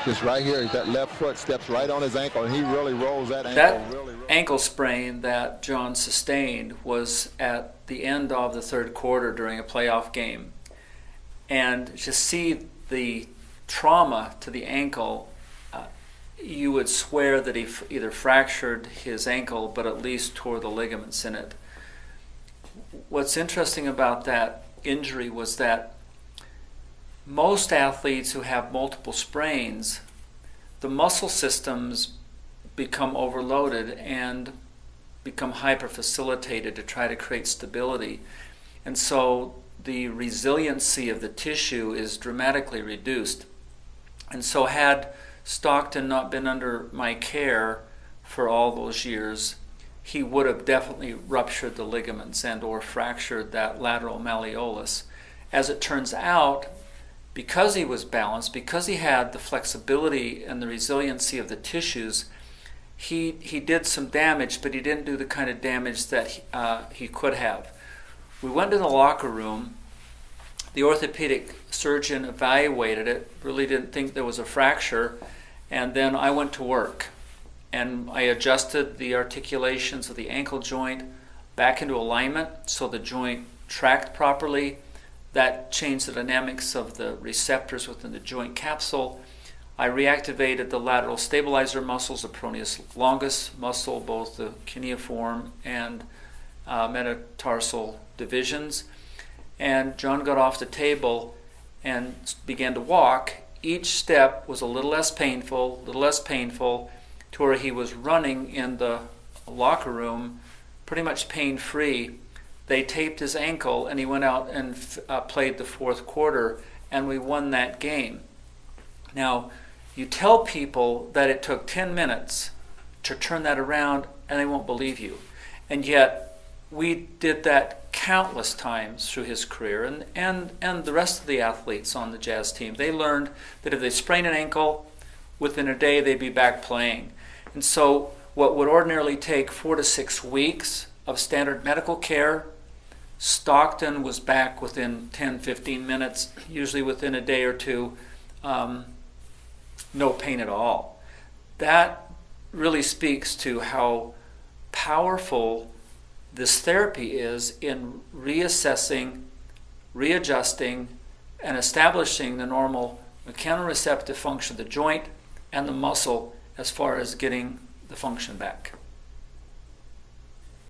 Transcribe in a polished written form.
Just right here, that left foot steps right on his ankle, and he really rolls that ankle. That ankle sprain that John sustained was at the end of the third quarter during a playoff game. And to see the trauma to the ankle, you would swear that he either fractured his ankle, but at least tore the ligaments in it. What's interesting about that injury was that most athletes who have multiple sprains, the muscle systems become overloaded and become hyperfacilitated to try to create stability. And so the resiliency of the tissue is dramatically reduced. And so had Stockton not been under my care for all those years, he would have definitely ruptured the ligaments and or fractured that lateral malleolus. As it turns out, because he was balanced, because he had the flexibility and the resiliency of the tissues, he did some damage, but he didn't do the kind of damage that he could have. We went to the locker room. The orthopedic surgeon evaluated it, really didn't think there was a fracture, and then I went to work. And I adjusted the articulations of the ankle joint back into alignment so the joint tracked properly. That changed the dynamics of the receptors within the joint capsule. I reactivated the lateral stabilizer muscles, the peroneus longus muscle, both the cuneiform and metatarsal divisions. And John got off the table and began to walk. Each step was a little less painful, to where he was running in the locker room pretty much pain-free. They taped his ankle, and he went out and played the fourth quarter, and we won that game. Now, you tell people that it took 10 minutes to turn that around, and they won't believe you. And yet, we did that countless times through his career, and the rest of the athletes on the Jazz team. They learned that if they sprained an ankle, within a day they'd be back playing. And so what would ordinarily take 4 to 6 weeks of standard medical care, Stockton was back within 10, 15 minutes, usually within a day or two, no pain at all. That really speaks to how powerful this therapy is in reassessing, readjusting, and establishing the normal mechanoreceptive function of the joint and the muscle as far as getting the function back.